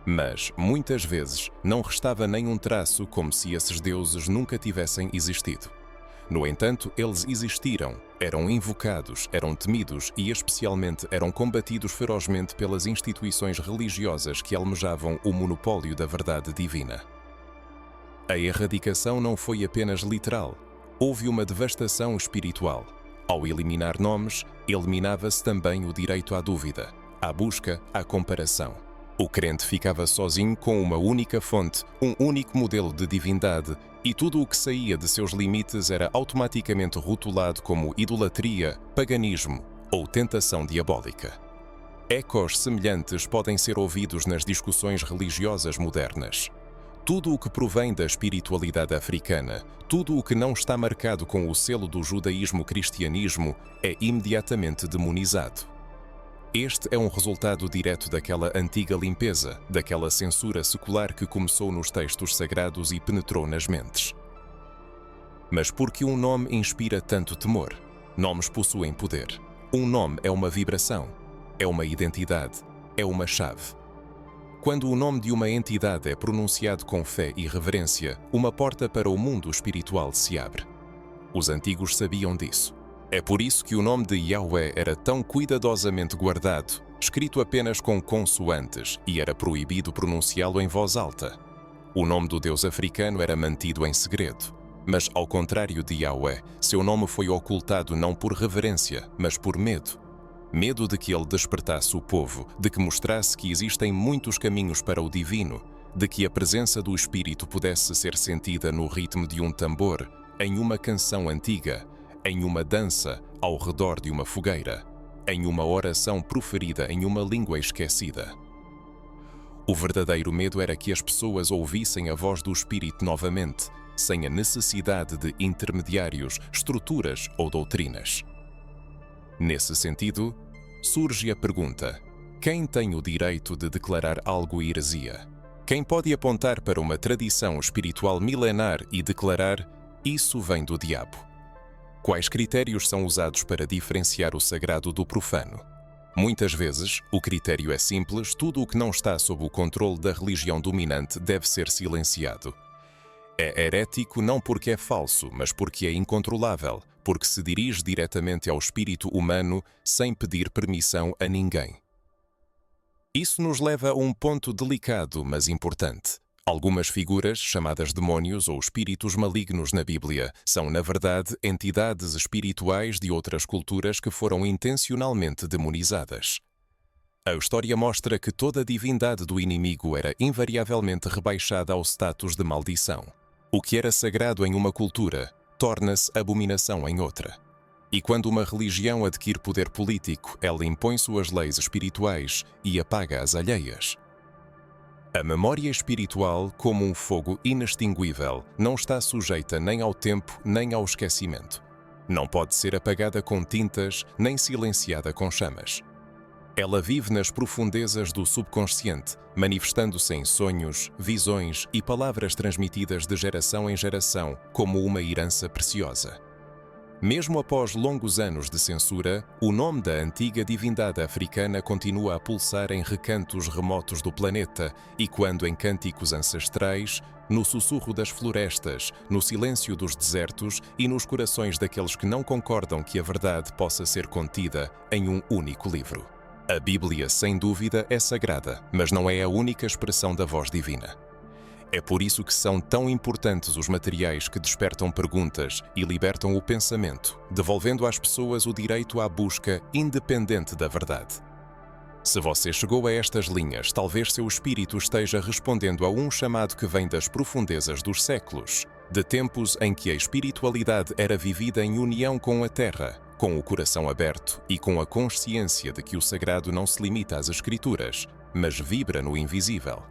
Mas, muitas vezes, não restava nem um traço como se esses deuses nunca tivessem existido. No entanto, eles existiram, eram invocados, eram temidos e, especialmente, eram combatidos ferozmente pelas instituições religiosas que almejavam o monopólio da verdade divina. A erradicação não foi apenas literal, houve uma devastação espiritual. Ao eliminar nomes, eliminava-se também o direito à dúvida, à busca, à comparação. O crente ficava sozinho com uma única fonte, um único modelo de divindade, e tudo o que saía de seus limites era automaticamente rotulado como idolatria, paganismo ou tentação diabólica. Ecos semelhantes podem ser ouvidos nas discussões religiosas modernas. Tudo o que provém da espiritualidade africana, tudo o que não está marcado com o selo do judaísmo-cristianismo, é imediatamente demonizado. Este é um resultado direto daquela antiga limpeza, daquela censura secular que começou nos textos sagrados e penetrou nas mentes. Mas por que um nome inspira tanto temor? Nomes possuem poder. Um nome é uma vibração, é uma identidade, é uma chave. Quando o nome de uma entidade é pronunciado com fé e reverência, uma porta para o mundo espiritual se abre. Os antigos sabiam disso. É por isso que o nome de Yahweh era tão cuidadosamente guardado, escrito apenas com consoantes, e era proibido pronunciá-lo em voz alta. O nome do deus africano era mantido em segredo, mas ao contrário de Yahweh, seu nome foi ocultado não por reverência, mas por medo. Medo de que ele despertasse o povo, de que mostrasse que existem muitos caminhos para o divino, de que a presença do Espírito pudesse ser sentida no ritmo de um tambor, em uma canção antiga, em uma dança ao redor de uma fogueira, em uma oração proferida em uma língua esquecida. O verdadeiro medo era que as pessoas ouvissem a voz do Espírito novamente, sem a necessidade de intermediários, estruturas ou doutrinas. Nesse sentido, surge a pergunta: quem tem o direito de declarar algo heresia? Quem pode apontar para uma tradição espiritual milenar e declarar: isso vem do diabo? Quais critérios são usados para diferenciar o sagrado do profano? Muitas vezes, o critério é simples: tudo o que não está sob o controle da religião dominante deve ser silenciado. É herético não porque é falso, mas porque é incontrolável, porque se dirige diretamente ao espírito humano sem pedir permissão a ninguém. Isso nos leva a um ponto delicado, mas importante. Algumas figuras, chamadas demônios ou espíritos malignos na Bíblia, são, na verdade, entidades espirituais de outras culturas que foram intencionalmente demonizadas. A história mostra que toda a divindade do inimigo era invariavelmente rebaixada ao status de maldição. O que era sagrado em uma cultura torna-se abominação em outra. E quando uma religião adquire poder político, ela impõe suas leis espirituais e apaga as alheias. A memória espiritual, como um fogo inextinguível, não está sujeita nem ao tempo nem ao esquecimento. Não pode ser apagada com tintas nem silenciada com chamas. Ela vive nas profundezas do subconsciente, manifestando-se em sonhos, visões e palavras transmitidas de geração em geração como uma herança preciosa. Mesmo após longos anos de censura, o nome da antiga divindade africana continua a pulsar em recantos remotos do planeta e quando em cânticos ancestrais, no sussurro das florestas, no silêncio dos desertos e nos corações daqueles que não concordam que a verdade possa ser contida em um único livro. A Bíblia, sem dúvida, é sagrada, mas não é a única expressão da voz divina. É por isso que são tão importantes os materiais que despertam perguntas e libertam o pensamento, devolvendo às pessoas o direito à busca independente da verdade. Se você chegou a estas linhas, talvez seu espírito esteja respondendo a um chamado que vem das profundezas dos séculos, de tempos em que a espiritualidade era vivida em união com a terra, com o coração aberto e com a consciência de que o sagrado não se limita às escrituras, mas vibra no invisível.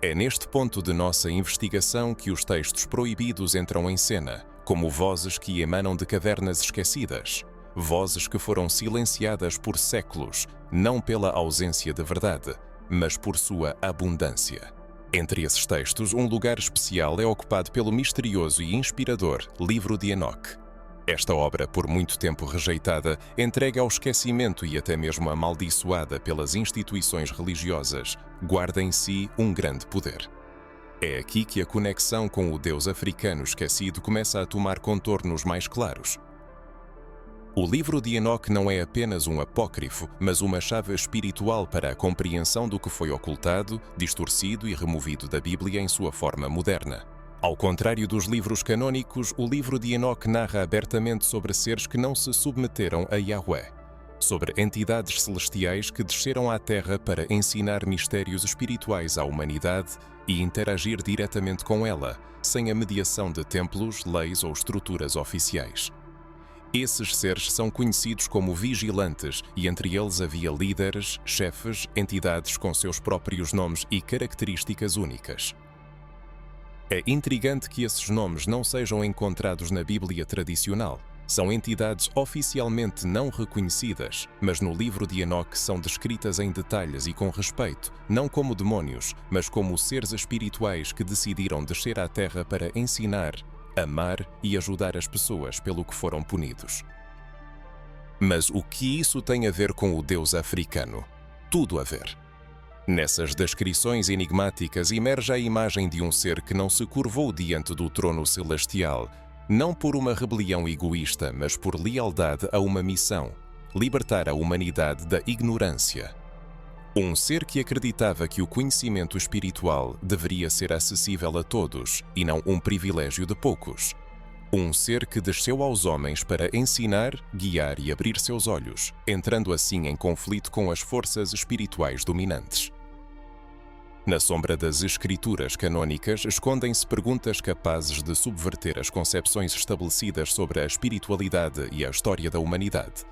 É neste ponto de nossa investigação que os textos proibidos entram em cena, como vozes que emanam de cavernas esquecidas, vozes que foram silenciadas por séculos, não pela ausência de verdade, mas por sua abundância. Entre esses textos, um lugar especial é ocupado pelo misterioso e inspirador Livro de Enoque. Esta obra, por muito tempo rejeitada, entregue ao esquecimento e até mesmo amaldiçoada pelas instituições religiosas, guarda em si um grande poder. É aqui que a conexão com o Deus africano esquecido começa a tomar contornos mais claros. O Livro de Enoque não é apenas um apócrifo, mas uma chave espiritual para a compreensão do que foi ocultado, distorcido e removido da Bíblia em sua forma moderna. Ao contrário dos livros canônicos, o Livro de Enoque narra abertamente sobre seres que não se submeteram a Yahweh, sobre entidades celestiais que desceram à Terra para ensinar mistérios espirituais à humanidade e interagir diretamente com ela, sem a mediação de templos, leis ou estruturas oficiais. Esses seres são conhecidos como vigilantes e entre eles havia líderes, chefes, entidades com seus próprios nomes e características únicas. É intrigante que esses nomes não sejam encontrados na Bíblia tradicional. São entidades oficialmente não reconhecidas, mas no Livro de Enoque são descritas em detalhes e com respeito, não como demônios, mas como seres espirituais que decidiram descer à Terra para ensinar, amar e ajudar as pessoas pelo que foram punidos. Mas o que isso tem a ver com o Deus africano? Tudo a ver. Nessas descrições enigmáticas emerge a imagem de um ser que não se curvou diante do trono celestial, não por uma rebelião egoísta, mas por lealdade a uma missão: libertar a humanidade da ignorância. Um ser que acreditava que o conhecimento espiritual deveria ser acessível a todos e não um privilégio de poucos. Um ser que desceu aos homens para ensinar, guiar e abrir seus olhos, entrando assim em conflito com as forças espirituais dominantes. Na sombra das escrituras canônicas escondem-se perguntas capazes de subverter as concepções estabelecidas sobre a espiritualidade e a história da humanidade.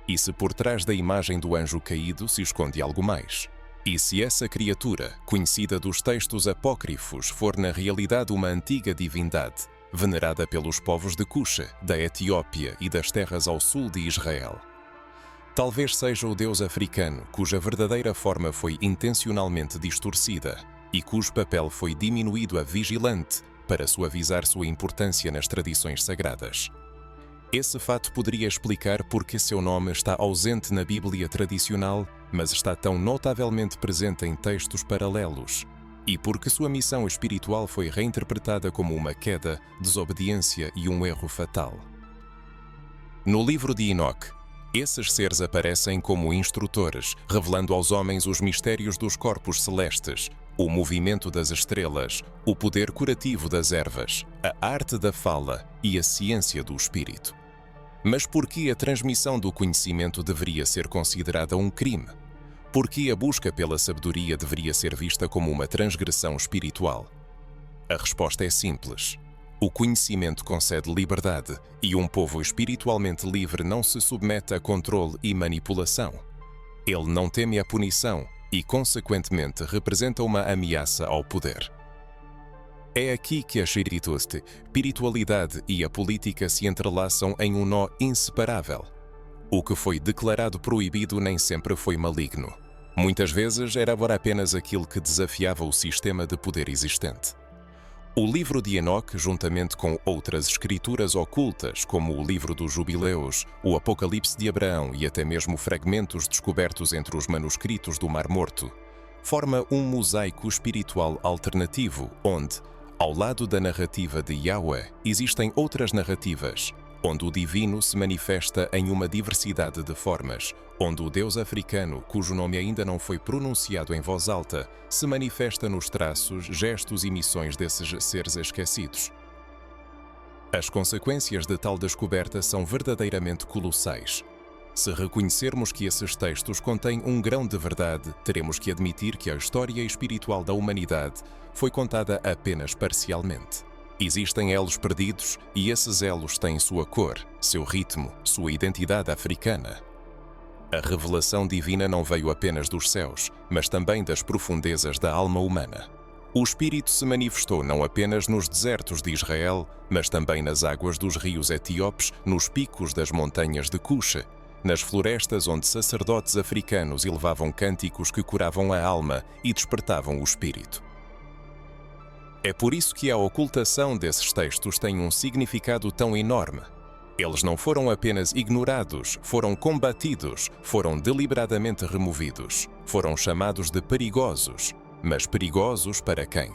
E se por trás da imagem do anjo caído se esconde algo mais? E se essa criatura, conhecida dos textos apócrifos, for na realidade uma antiga divindade, venerada pelos povos de Cuxa, da Etiópia e das terras ao sul de Israel? Talvez seja o Deus africano, cuja verdadeira forma foi intencionalmente distorcida e cujo papel foi diminuído a vigilante para suavizar sua importância nas tradições sagradas. Esse fato poderia explicar por que seu nome está ausente na Bíblia tradicional, mas está tão notavelmente presente em textos paralelos. e porque sua missão espiritual foi reinterpretada como uma queda, desobediência e um erro fatal. No livro de Enoque, esses seres aparecem como instrutores, revelando aos homens os mistérios dos corpos celestes, o movimento das estrelas, o poder curativo das ervas, a arte da fala e a ciência do espírito. Mas por que a transmissão do conhecimento deveria ser considerada um crime? Por que a busca pela sabedoria deveria ser vista como uma transgressão espiritual? A resposta é simples. O conhecimento concede liberdade e um povo espiritualmente livre não se submete a controle e manipulação. Ele não teme a punição e, consequentemente, representa uma ameaça ao poder. É aqui que a espiritualidade e a política se entrelaçam em um nó inseparável. O que foi declarado proibido nem sempre foi maligno. Muitas vezes era apenas aquilo que desafiava o sistema de poder existente. O livro de Enoque, juntamente com outras escrituras ocultas, como o livro dos Jubileus, o Apocalipse de Abraão e até mesmo fragmentos descobertos entre os manuscritos do Mar Morto, forma um mosaico espiritual alternativo, onde, ao lado da narrativa de Yahweh, existem outras narrativas, onde o divino se manifesta em uma diversidade de formas, onde o Deus africano, cujo nome ainda não foi pronunciado em voz alta, se manifesta nos traços, gestos e missões desses seres esquecidos. As consequências de tal descoberta são verdadeiramente colossais. Se reconhecermos que esses textos contêm um grão de verdade, teremos que admitir que a história espiritual da humanidade foi contada apenas parcialmente. Existem elos perdidos e esses elos têm sua cor, seu ritmo, sua identidade africana. A revelação divina não veio apenas dos céus, mas também das profundezas da alma humana. O Espírito se manifestou não apenas nos desertos de Israel, mas também nas águas dos rios etíopes, nos picos das montanhas de Cush, nas florestas onde sacerdotes africanos elevavam cânticos que curavam a alma e despertavam o espírito. É por isso que a ocultação desses textos tem um significado tão enorme. Eles não foram apenas ignorados, foram combatidos, foram deliberadamente removidos, foram chamados de perigosos. Mas perigosos para quem?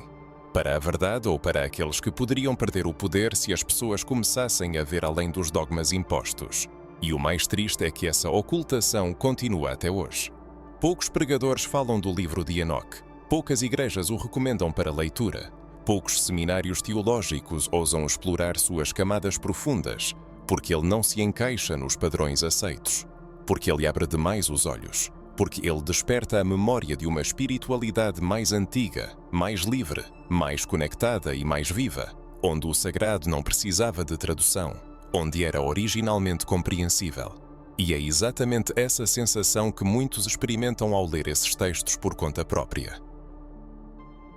Para a verdade ou para aqueles que poderiam perder o poder se as pessoas começassem a ver além dos dogmas impostos? E o mais triste é que essa ocultação continua até hoje. Poucos pregadores falam do livro de Enoque, poucas igrejas o recomendam para leitura. Poucos seminários teológicos ousam explorar suas camadas profundas, porque ele não se encaixa nos padrões aceitos, porque ele abre demais os olhos, porque ele desperta a memória de uma espiritualidade mais antiga, mais livre, mais conectada e mais viva, onde o sagrado não precisava de tradução, onde era originalmente compreensível. E é exatamente essa sensação que muitos experimentam ao ler esses textos por conta própria.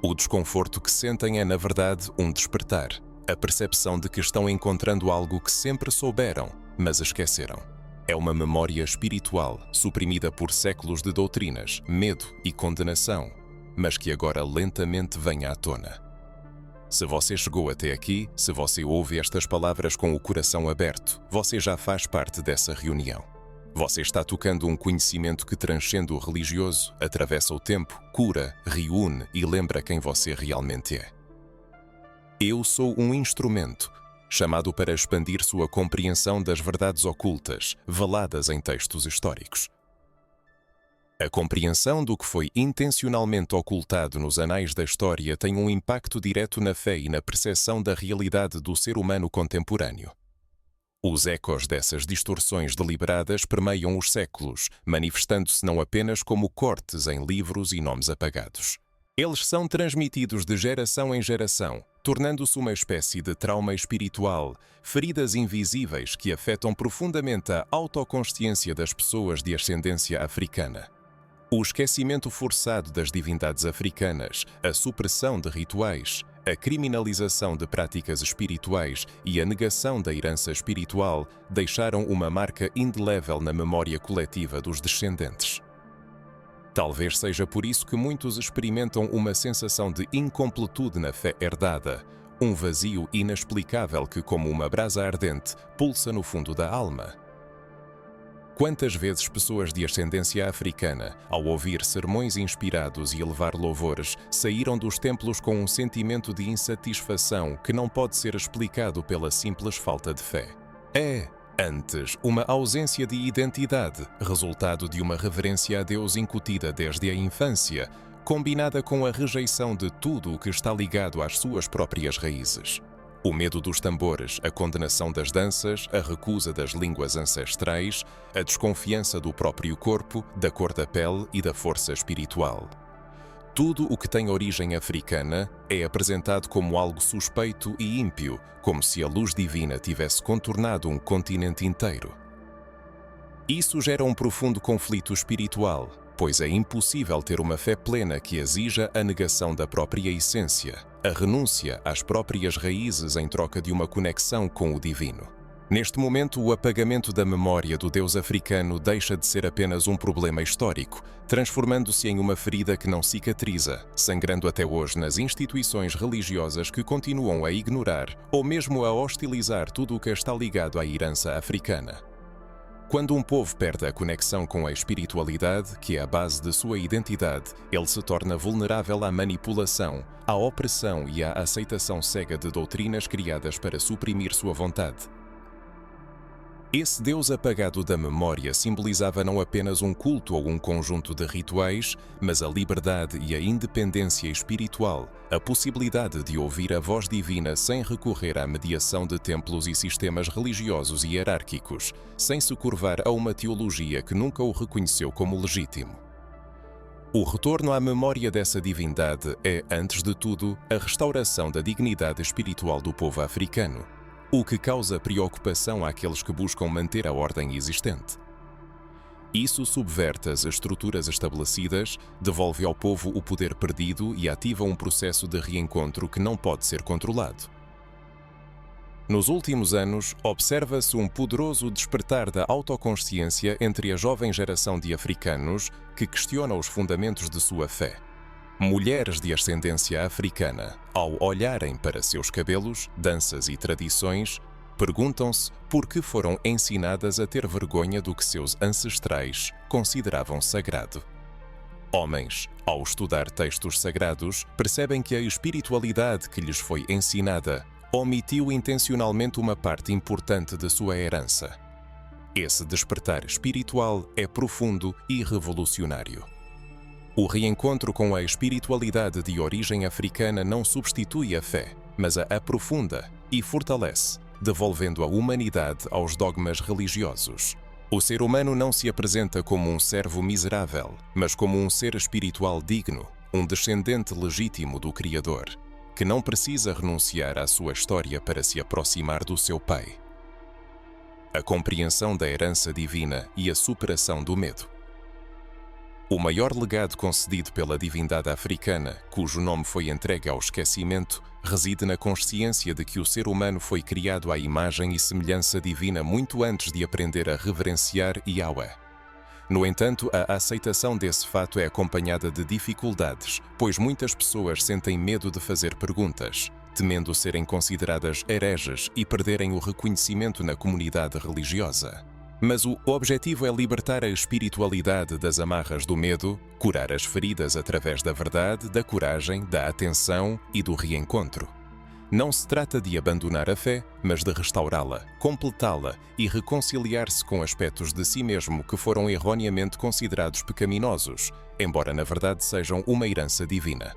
O desconforto que sentem é, na verdade, um despertar, a percepção de que estão encontrando algo que sempre souberam, mas esqueceram. É uma memória espiritual, suprimida por séculos de doutrinas, medo e condenação, mas que agora lentamente vem à tona. Se você chegou até aqui, se você ouve estas palavras com o coração aberto, você já faz parte dessa reunião. Você está tocando um conhecimento que transcende o religioso, atravessa o tempo, cura, reúne e lembra quem você realmente é. Eu sou um instrumento, chamado para expandir sua compreensão das verdades ocultas, veladas em textos históricos. A compreensão do que foi intencionalmente ocultado nos anais da história tem um impacto direto na fé e na percepção da realidade do ser humano contemporâneo. Os ecos dessas distorções deliberadas permeiam os séculos, manifestando-se não apenas como cortes em livros e nomes apagados. Eles são transmitidos de geração em geração, tornando-se uma espécie de trauma espiritual, feridas invisíveis que afetam profundamente a autoconsciência das pessoas de ascendência africana. O esquecimento forçado das divindades africanas, a supressão de rituais, a criminalização de práticas espirituais e a negação da herança espiritual deixaram uma marca indelével na memória coletiva dos descendentes. Talvez seja por isso que muitos experimentam uma sensação de incompletude na fé herdada, um vazio inexplicável que, como uma brasa ardente, pulsa no fundo da alma. Quantas vezes pessoas de ascendência africana, ao ouvir sermões inspirados e elevar louvores, saíram dos templos com um sentimento de insatisfação que não pode ser explicado pela simples falta de fé? É, antes, uma ausência de identidade, resultado de uma reverência a Deus incutida desde a infância, combinada com a rejeição de tudo o que está ligado às suas próprias raízes. O medo dos tambores, a condenação das danças, a recusa das línguas ancestrais, a desconfiança do próprio corpo, da cor da pele e da força espiritual. Tudo o que tem origem africana é apresentado como algo suspeito e ímpio, como se a luz divina tivesse contornado um continente inteiro. Isso gera um profundo conflito espiritual, pois é impossível ter uma fé plena que exija a negação da própria essência, a renúncia às próprias raízes em troca de uma conexão com o divino. Neste momento, o apagamento da memória do Deus africano deixa de ser apenas um problema histórico, transformando-se em uma ferida que não cicatriza, sangrando até hoje nas instituições religiosas que continuam a ignorar ou mesmo a hostilizar tudo o que está ligado à herança africana. Quando um povo perde a conexão com a espiritualidade, que é a base de sua identidade, ele se torna vulnerável à manipulação, à opressão e à aceitação cega de doutrinas criadas para suprimir sua vontade. Esse Deus apagado da memória simbolizava não apenas um culto ou um conjunto de rituais, mas a liberdade e a independência espiritual, a possibilidade de ouvir a voz divina sem recorrer à mediação de templos e sistemas religiosos e hierárquicos, sem se curvar a uma teologia que nunca o reconheceu como legítimo. O retorno à memória dessa divindade é, antes de tudo, a restauração da dignidade espiritual do povo africano, o que causa preocupação àqueles que buscam manter a ordem existente. Isso subverte as estruturas estabelecidas, devolve ao povo o poder perdido e ativa um processo de reencontro que não pode ser controlado. Nos últimos anos, observa-se um poderoso despertar da autoconsciência entre a jovem geração de africanos que questiona os fundamentos de sua fé. Mulheres de ascendência africana, ao olharem para seus cabelos, danças e tradições, perguntam-se por que foram ensinadas a ter vergonha do que seus ancestrais consideravam sagrado. Homens, ao estudar textos sagrados, percebem que a espiritualidade que lhes foi ensinada omitiu intencionalmente uma parte importante de sua herança. Esse despertar espiritual é profundo e revolucionário. O reencontro com a espiritualidade de origem africana não substitui a fé, mas a aprofunda e fortalece, devolvendo a humanidade aos dogmas religiosos. O ser humano não se apresenta como um servo miserável, mas como um ser espiritual digno, um descendente legítimo do Criador, que não precisa renunciar à sua história para se aproximar do seu Pai. A compreensão da herança divina e a superação do medo. O maior legado concedido pela divindade africana, cujo nome foi entregue ao esquecimento, reside na consciência de que o ser humano foi criado à imagem e semelhança divina muito antes de aprender a reverenciar Yahweh. No entanto, a aceitação desse fato é acompanhada de dificuldades, pois muitas pessoas sentem medo de fazer perguntas, temendo serem consideradas hereges e perderem o reconhecimento na comunidade religiosa. Mas o objetivo é libertar a espiritualidade das amarras do medo, curar as feridas através da verdade, da coragem, da atenção e do reencontro. Não se trata de abandonar a fé, mas de restaurá-la, completá-la e reconciliar-se com aspectos de si mesmo que foram erroneamente considerados pecaminosos, embora na verdade sejam uma herança divina.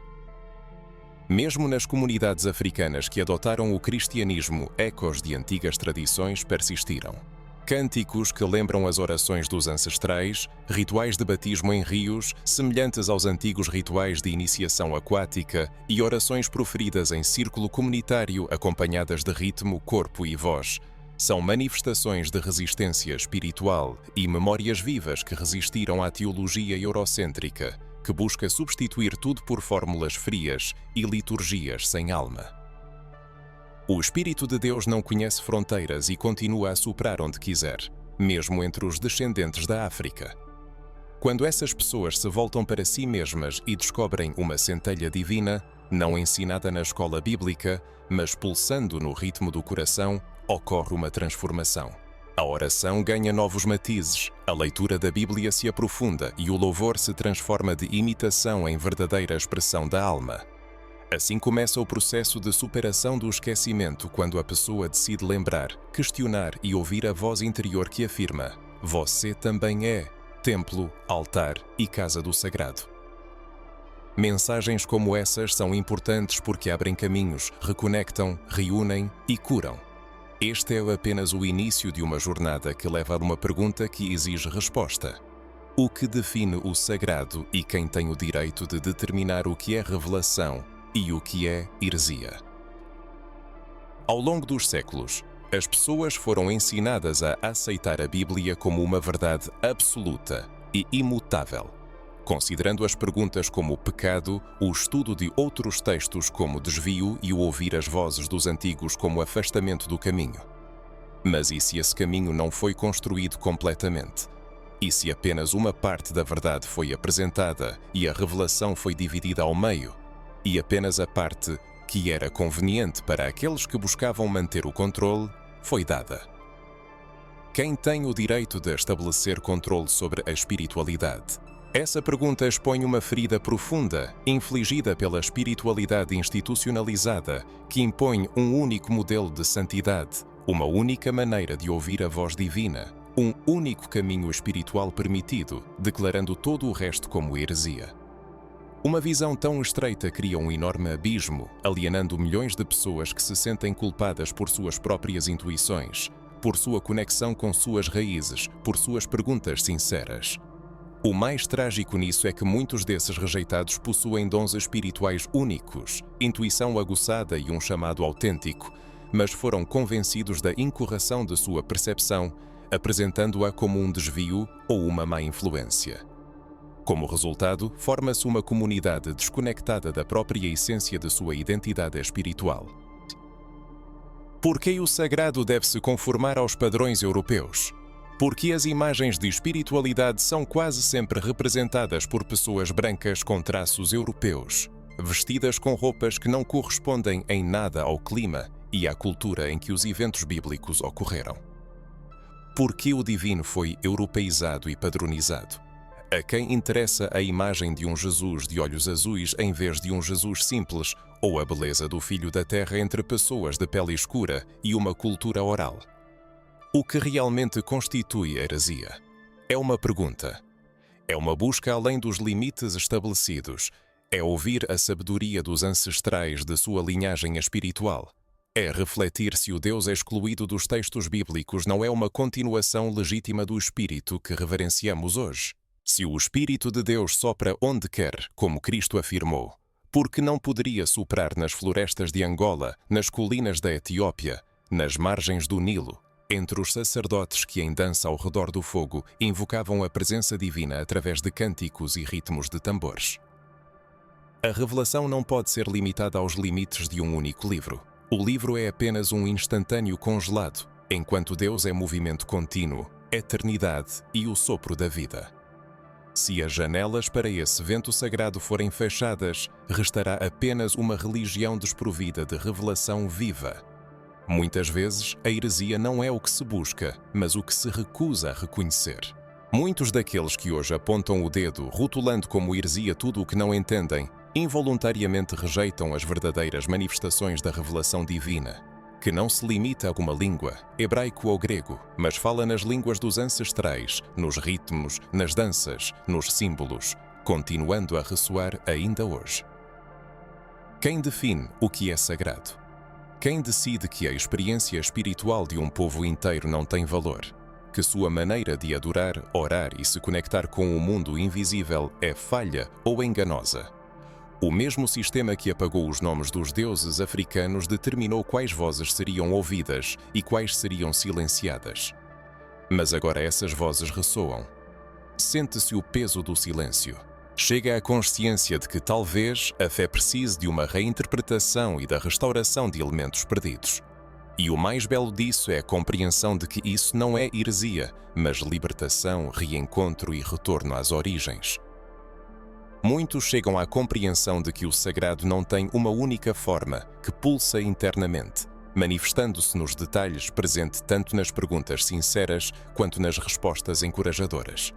Mesmo nas comunidades africanas que adotaram o cristianismo, ecos de antigas tradições persistiram. Cânticos que lembram as orações dos ancestrais, rituais de batismo em rios, semelhantes aos antigos rituais de iniciação aquática e orações proferidas em círculo comunitário acompanhadas de ritmo, corpo e voz, são manifestações de resistência espiritual e memórias vivas que resistiram à teologia eurocêntrica, que busca substituir tudo por fórmulas frias e liturgias sem alma. O Espírito de Deus não conhece fronteiras e continua a soprar onde quiser, mesmo entre os descendentes da África. Quando essas pessoas se voltam para si mesmas e descobrem uma centelha divina, não ensinada na escola bíblica, mas pulsando no ritmo do coração, ocorre uma transformação. A oração ganha novos matizes, a leitura da Bíblia se aprofunda e o louvor se transforma de imitação em verdadeira expressão da alma. Assim começa o processo de superação do esquecimento quando a pessoa decide lembrar, questionar e ouvir a voz interior que afirma: você também é templo, altar e casa do sagrado. Mensagens como essas são importantes porque abrem caminhos, reconectam, reúnem e curam. Este é apenas o início de uma jornada que leva a uma pergunta que exige resposta. O que define o sagrado e quem tem o direito de determinar o que é revelação e o que é heresia? Ao longo dos séculos, as pessoas foram ensinadas a aceitar a Bíblia como uma verdade absoluta e imutável, considerando as perguntas como pecado, o estudo de outros textos como desvio e o ouvir as vozes dos antigos como afastamento do caminho. Mas e se esse caminho não foi construído completamente? E se apenas uma parte da verdade foi apresentada e a revelação foi dividida ao meio, e apenas a parte que era conveniente para aqueles que buscavam manter o controle foi dada? Quem tem o direito de estabelecer controle sobre a espiritualidade? Essa pergunta expõe uma ferida profunda, infligida pela espiritualidade institucionalizada, que impõe um único modelo de santidade, uma única maneira de ouvir a voz divina, um único caminho espiritual permitido, declarando todo o resto como heresia. Uma visão tão estreita cria um enorme abismo, alienando milhões de pessoas que se sentem culpadas por suas próprias intuições, por sua conexão com suas raízes, por suas perguntas sinceras. O mais trágico nisso é que muitos desses rejeitados possuem dons espirituais únicos, intuição aguçada e um chamado autêntico, mas foram convencidos da incorreção de sua percepção, apresentando-a como um desvio ou uma má influência. Como resultado, forma-se uma comunidade desconectada da própria essência de sua identidade espiritual. Por que o sagrado deve se conformar aos padrões europeus? Porque as imagens de espiritualidade são quase sempre representadas por pessoas brancas com traços europeus, vestidas com roupas que não correspondem em nada ao clima e à cultura em que os eventos bíblicos ocorreram. Porque o divino foi europeizado e padronizado? A quem interessa a imagem de um Jesus de olhos azuis em vez de um Jesus simples, ou a beleza do Filho da Terra entre pessoas de pele escura e uma cultura oral? O que realmente constitui a heresia? É uma pergunta. É uma busca além dos limites estabelecidos. É ouvir a sabedoria dos ancestrais de sua linhagem espiritual. É refletir se o Deus excluído dos textos bíblicos não é uma continuação legítima do Espírito que reverenciamos hoje. Se o Espírito de Deus sopra onde quer, como Cristo afirmou, por que não poderia soprar nas florestas de Angola, nas colinas da Etiópia, nas margens do Nilo, entre os sacerdotes que em dança ao redor do fogo invocavam a presença divina através de cânticos e ritmos de tambores? A revelação não pode ser limitada aos limites de um único livro. O livro é apenas um instantâneo congelado, enquanto Deus é movimento contínuo, eternidade e o sopro da vida. Se as janelas para esse vento sagrado forem fechadas, restará apenas uma religião desprovida de revelação viva. Muitas vezes, a heresia não é o que se busca, mas o que se recusa a reconhecer. Muitos daqueles que hoje apontam o dedo, rotulando como heresia tudo o que não entendem, involuntariamente rejeitam as verdadeiras manifestações da revelação divina, que não se limita a uma língua, hebraico ou grego, mas fala nas línguas dos ancestrais, nos ritmos, nas danças, nos símbolos, continuando a ressoar ainda hoje. Quem define o que é sagrado? Quem decide que a experiência espiritual de um povo inteiro não tem valor? Que sua maneira de adorar, orar e se conectar com o mundo invisível é falha ou enganosa? O mesmo sistema que apagou os nomes dos deuses africanos determinou quais vozes seriam ouvidas e quais seriam silenciadas. Mas agora essas vozes ressoam. Sente-se o peso do silêncio. Chega à consciência de que talvez a fé precise de uma reinterpretação e da restauração de elementos perdidos. E o mais belo disso é a compreensão de que isso não é heresia, mas libertação, reencontro e retorno às origens. Muitos chegam à compreensão de que o sagrado não tem uma única forma, que pulsa internamente, manifestando-se nos detalhes, presente tanto nas perguntas sinceras quanto nas respostas encorajadoras.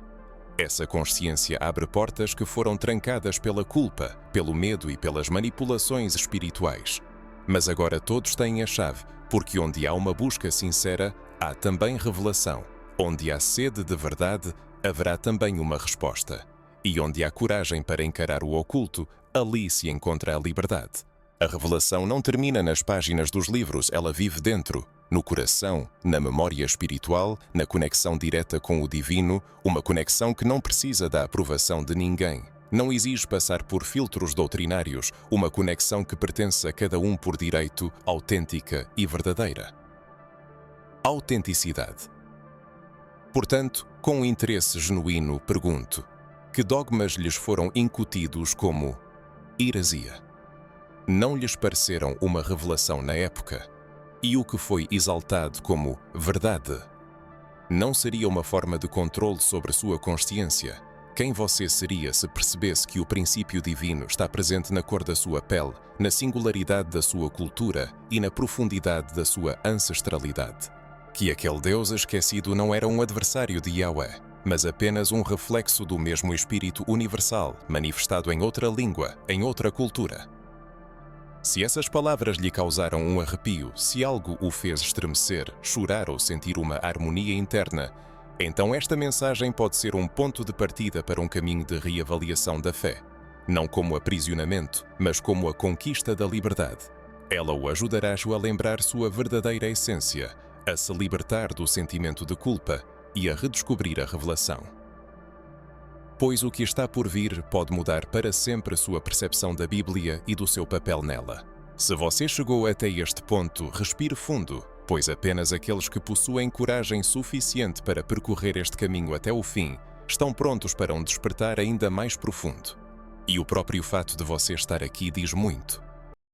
Essa consciência abre portas que foram trancadas pela culpa, pelo medo e pelas manipulações espirituais. Mas agora todos têm a chave, porque onde há uma busca sincera, há também revelação. Onde há sede de verdade, haverá também uma resposta. E onde há coragem para encarar o oculto, ali se encontra a liberdade. A revelação não termina nas páginas dos livros, ela vive dentro, no coração, na memória espiritual, na conexão direta com o divino, uma conexão que não precisa da aprovação de ninguém. Não exige passar por filtros doutrinários, uma conexão que pertence a cada um por direito, autêntica e verdadeira. Autenticidade. Portanto, com interesse genuíno, pergunto: que dogmas lhes foram incutidos como heresia? Não lhes pareceram uma revelação na época? E o que foi exaltado como verdade? Não seria uma forma de controle sobre sua consciência? Quem você seria se percebesse que o princípio divino está presente na cor da sua pele, na singularidade da sua cultura e na profundidade da sua ancestralidade? Que aquele Deus esquecido não era um adversário de Yahweh, mas apenas um reflexo do mesmo Espírito universal, manifestado em outra língua, em outra cultura. Se essas palavras lhe causaram um arrepio, se algo o fez estremecer, chorar ou sentir uma harmonia interna, então esta mensagem pode ser um ponto de partida para um caminho de reavaliação da fé, não como aprisionamento, mas como a conquista da liberdade. Ela o ajudará a lembrar sua verdadeira essência, a se libertar do sentimento de culpa e a redescobrir a revelação. Pois o que está por vir pode mudar para sempre a sua percepção da Bíblia e do seu papel nela. Se você chegou até este ponto, respire fundo, pois apenas aqueles que possuem coragem suficiente para percorrer este caminho até o fim estão prontos para um despertar ainda mais profundo. E o próprio fato de você estar aqui diz muito.